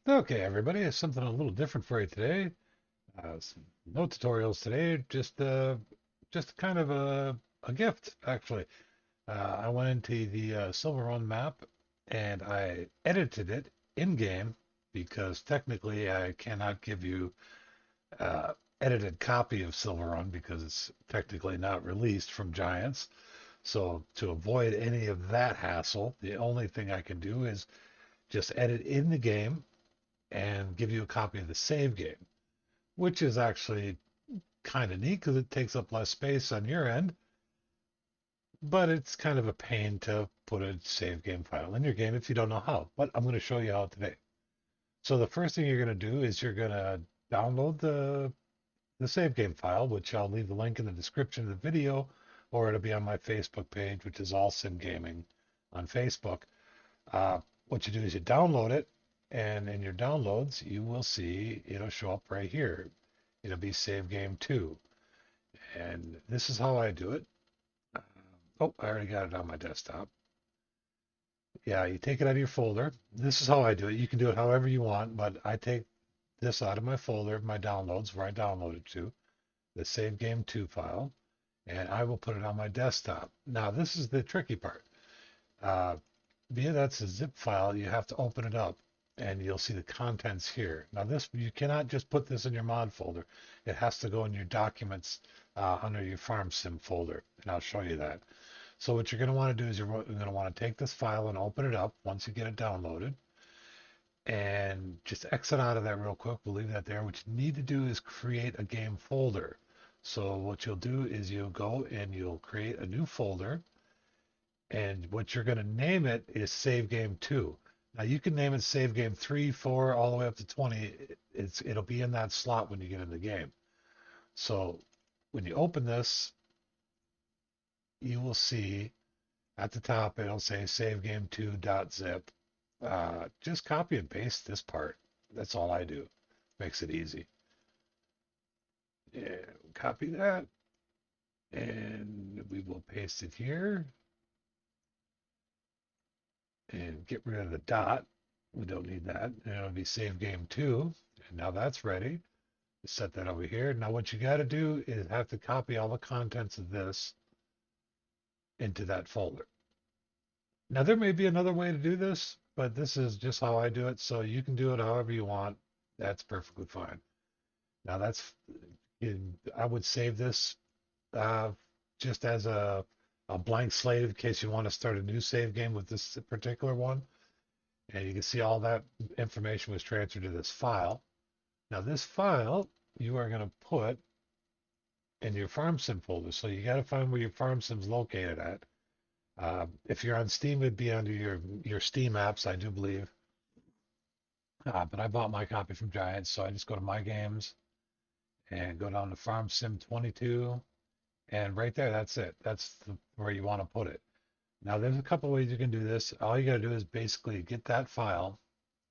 Okay, everybody, it's something a little different for you today. No tutorials today, just kind of a gift, actually. I went into the Silver Run map and I edited it in game because technically I cannot give you edited copy of Silver Run because it's technically not released from Giants. So to avoid any of that hassle, the only thing I can do is just edit in the game and give you a copy of the save game, which is actually kind of neat because it takes up less space on your end, but it's kind of a pain to put a save game file in your game if you don't know how. But I'm going to show you how today. So the first thing you're going to do is you're going to download the save game file, which I'll leave the link in the description of the video, or it'll be on my Facebook page, which is All Sim Gaming on Facebook. What you do is you download it, and in your downloads, you will see it'll show up right here. It'll be Save Game 2. And this is how I do it. Oh, I already got it on my desktop. Yeah, you take it out of your folder. This is how I do it. You can do it however you want, but I take this out of my folder, my downloads, where I downloaded to, the Save Game 2 file, and I will put it on my desktop. Now, this is the tricky part. Uh, Via that's a zip file, you have to open it up and you'll see the contents here. Now this, you cannot just put this in your mod folder. It has to go in your documents under your farm sim folder, and I'll show you that. So what you're going to want to do is you're going to want to take this file and open it up once you get it downloaded, and just exit out of that real quick. We'll leave that there. What you need to do is create a game folder. So what you'll do is you'll go and you'll create a new folder, and what you're going to name it is Save Game 2. Now you can name it Save Game 3, 4, all the way up to 20. It'll be in that slot when you get in the game. So when you open this, you will see at the top it'll say Save Game 2.zip. Just copy and paste this part. That's all I do. Makes it easy. Yeah, copy that, and we will paste it here and get rid of the dot. We don't need that. And it'll be Save Game 2. And now that's ready. Set that over here. Now what you got to do is have to copy all the contents of this into that folder. Now there may be another way to do this, but this is just how I do it. So you can do it however you want. That's perfectly fine. Now I would save this uh, just as a blank slate in case you want to start a new save game with this particular one. And you can see all that information was transferred to this file. Now this file you are going to put in your farm sim folder. So you got to find where your farm sim's located at. If you're on Steam, it'd be under your Steam apps, I do believe. But I bought my copy from Giants, so I just go to My Games and go down to Farm Sim 22, and right there, that's it. Where you want to put it. Now, there's a couple ways you can do this. All you got to do is basically get that file,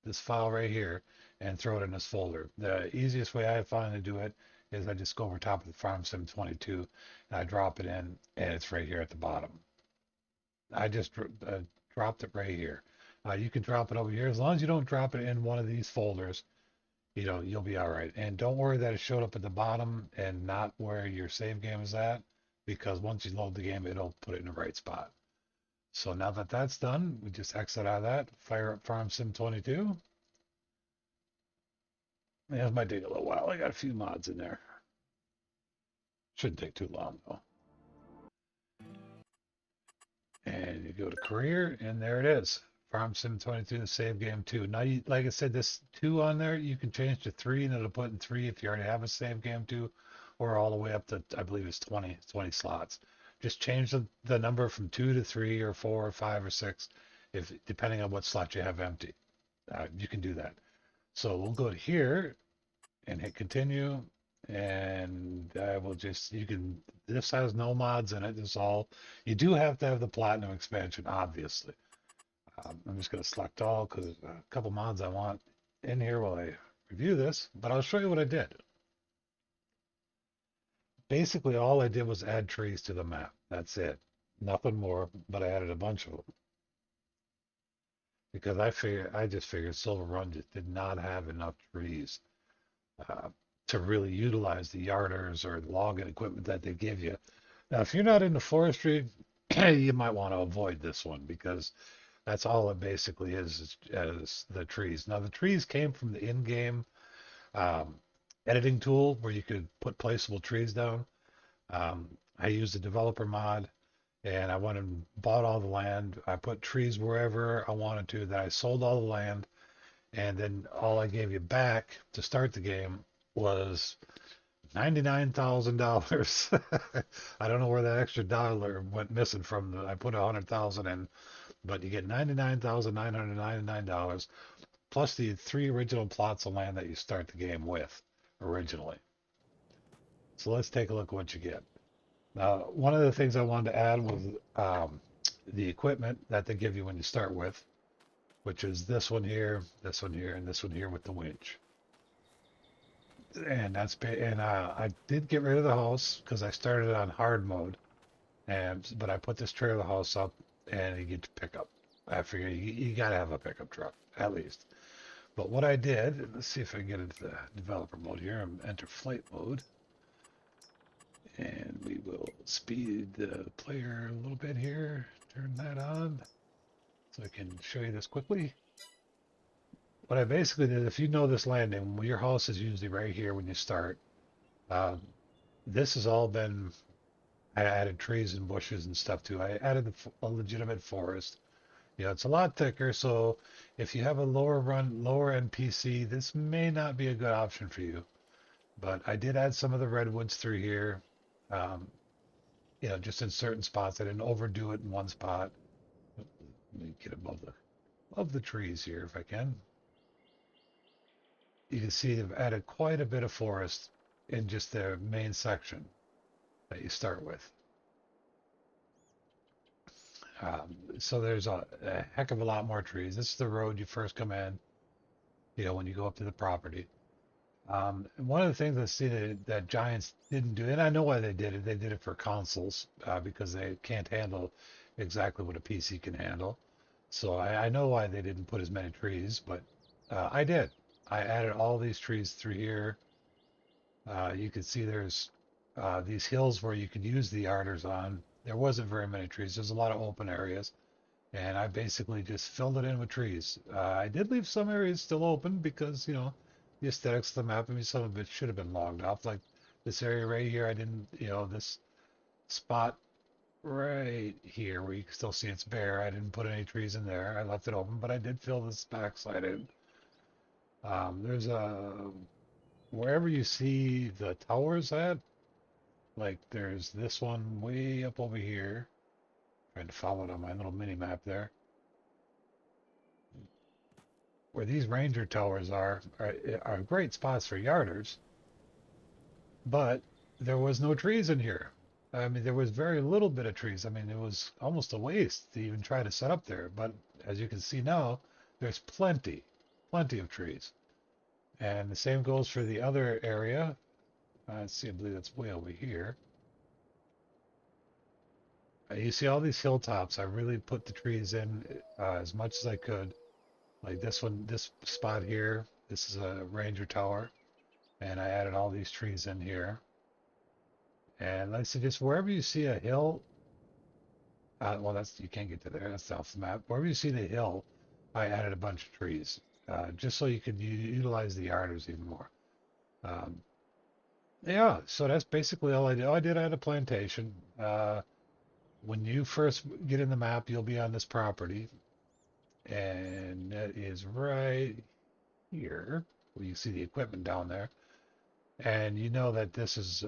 this file right here, and throw it in this folder. The easiest way I find to do it is I just go over top of the Farm Sim 22 and I drop it in, and it's right here at the bottom. I just dropped it right here. You can drop it over here as long as you don't drop it in one of these folders. You'll be all right. And don't worry that it showed up at the bottom and not where your save game is at, because once you load the game, it'll put it in the right spot. So now that that's done, we just exit out of that, fire up Farm Sim 22. It might take a little while. I got a few mods in there. Shouldn't take too long though. And you go to career, and there it is. Farm Sim 22, the save game 2. Now, like I said, this 2 on there, you can change to 3, and it'll put in 3 if you already have a save game 2, or all the way up to, I believe it's 20 slots. Just change the number from 2 to 3 or 4 or 5 or 6, if depending on what slot you have empty. You can do that. So we'll go to here and hit continue, and I will just, this has no mods in it. It's all, you do have to have the platinum expansion, obviously. I'm just going to select all because there's a couple mods I want in here while I review this, but I'll show you what I did. Basically, all I did was add trees to the map. That's it. Nothing more, but I added a bunch of them. because I just figured Silver Run just did not have enough trees uh, to really utilize the yarders or the logging equipment that they give you. Now, if you're not into forestry, you might want to avoid this one because that's all it basically is the trees. Now, the trees came from the in-game um, editing tool where you could put placeable trees down. I used a developer mod and I went and bought all the land. I put trees wherever I wanted to. Then I sold all the land, and then all I gave you back to start the game was $99,000. I don't know where that extra dollar went missing from. I put 100,000 in, but you get $99,999 plus the three original plots of land that you start the game with originally. So let's take a look at what you get. Now, one of the things I wanted to add was um, the equipment that they give you when you start with, which is this one here, and this one here with the winch. And I did get rid of the house because I started on hard mode, and but I put this trailer house up, and you get to pick up. I figure you got to have a pickup truck at least. But what I did, let's see if I can get into the developer mode here. I'm enter flight mode. And we will speed the player a little bit here. Turn that on so I can show you this quickly. What I basically did, if you know this landing, your house is usually right here when you start. Uh, this has all been, I added trees and bushes and stuff too. I added a legitimate forest. You know, it's a lot thicker, so if you have a lower end PC, this may not be a good option for you. But I did add some of the redwoods through here. Um, just in certain spots. I didn't overdo it in one spot. Let me get above the trees here if I can. You can see they've added quite a bit of forest in just their main section that you start with. So there's a heck of a lot more trees. This is the road you first come in, when you go up to the property. And one of the things I see that Giants didn't do, and I know why they did it. They did it for consoles because they can't handle exactly what a PC can handle. So I know why they didn't put as many trees, but I did. I added all these trees through here. You can see there's these hills where you could use the yarders on. There wasn't very many trees. There's a lot of open areas, and I basically just filled it in with trees. I did leave some areas still open because, the aesthetics of the map. I mean, some of it should have been logged off. Like this area right here, I didn't, this spot right here where you can still see it's bare. I didn't put any trees in there. I left it open, but I did fill this backside in. There's wherever you see the towers at, like there's this one way up over here. Trying to follow it on my little mini map there. Where these ranger towers are great spots for yarders, but there was no trees in here. I mean, there was very little bit of trees. I mean, it was almost a waste to even try to set up there. But as you can see now, there's plenty of trees. And the same goes for the other area. Let's see, I believe that's way over here. You see all these hilltops. I really put the trees in as much as I could. Like this one, this spot here, this is a ranger tower. And I added all these trees in here. And like I said, just wherever you see a hill, well, that's you can't get to there. That's off the map. Wherever you see the hill, I added a bunch of trees, just so you could utilize the yarders even more. Um, yeah, so that's basically all I did. Oh, I did add a plantation. When you first get in the map, you'll be on this property, and that is right here where you see the equipment down there. And you know that this is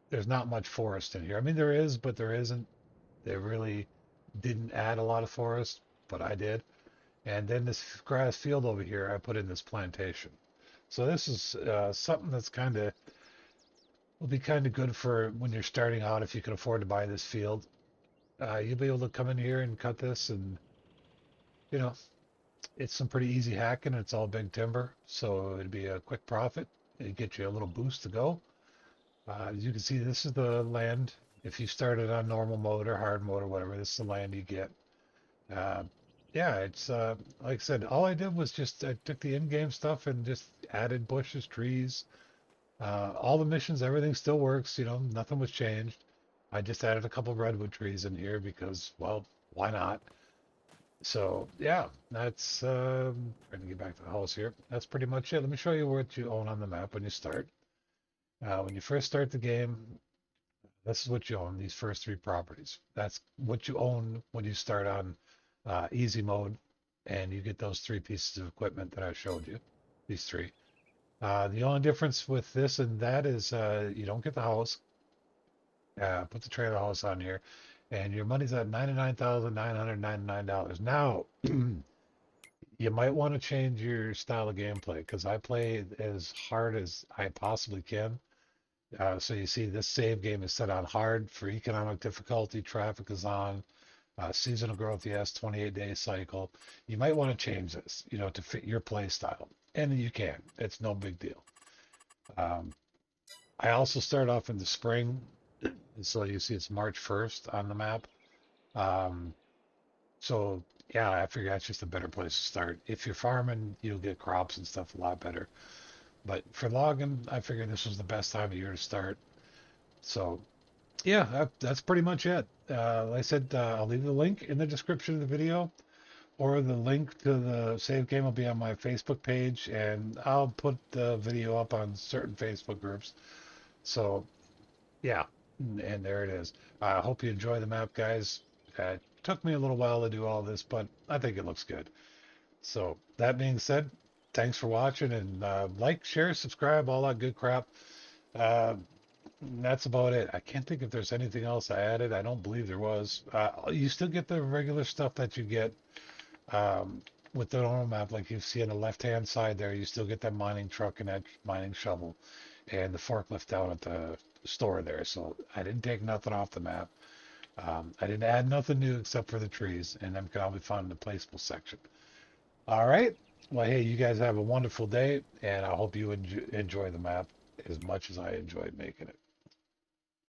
there's not much forest in here. I mean, there is, but there isn't. They really didn't add a lot of forest, but I did. And then this grass field over here, I put in this plantation. So this is something that's will be kind of good for when you're starting out if you can afford to buy this field. You'll be able to come in here and cut this, and you know it's some pretty easy hacking. It's all big timber, so it'd be a quick profit. It'd get you a little boost to go. As you can see, this is the land. If you started on normal mode or hard mode or whatever, this is the land you get. Uh, Yeah, it's like I said, all I did was just I took the in-game stuff and just added bushes, trees, all the missions, everything still works. Nothing was changed. I just added a couple redwood trees in here because, well, why not? So yeah, that's trying to get back to the house here. That's pretty much it. Let me show you what you own on the map when you start. When you first start the game, this is what you own, these first three properties. That's what you own when you start on easy mode, and you get those three pieces of equipment that I showed you, these three. The only difference with this and that is you don't get the house. Put the trailer house on here, and your money's at $99,999. Now, you might want to change your style of gameplay because I play as hard as I possibly can. So you see, this save game is set on hard for economic difficulty. Traffic is on. Seasonal growth, yes. 28-day cycle. You might want to change this, to fit your play style, and you can. It's no big deal. Um, I also start off in the spring, so you see it's March 1st on the map. Um, so yeah, I figure that's just a better place to start. If you're farming, you'll get crops and stuff a lot better. But for logging, I figured this was the best time of year to start. So yeah, that's pretty much it. Like I said, I'll leave the link in the description of the video, or the link to the save game will be on my Facebook page, and I'll put the video up on certain Facebook groups. So yeah, and there it is. I hope you enjoy the map, guys. It took me a little while to do all this, but I think it looks good. So that being said, thanks for watching, and like, share, subscribe, all that good crap. Uh, that's about it. I can't think if there's anything else I added. I don't believe there was. You still get the regular stuff that you get um, with the normal map, like you see on the left-hand side there. You still get that mining truck and that mining shovel, and the forklift down at the store there. So I didn't take nothing off the map. I didn't add nothing new except for the trees, and them can all be found in the placeable section. All right. Well, hey, you guys have a wonderful day, and I hope you enjoy the map as much as I enjoyed making it.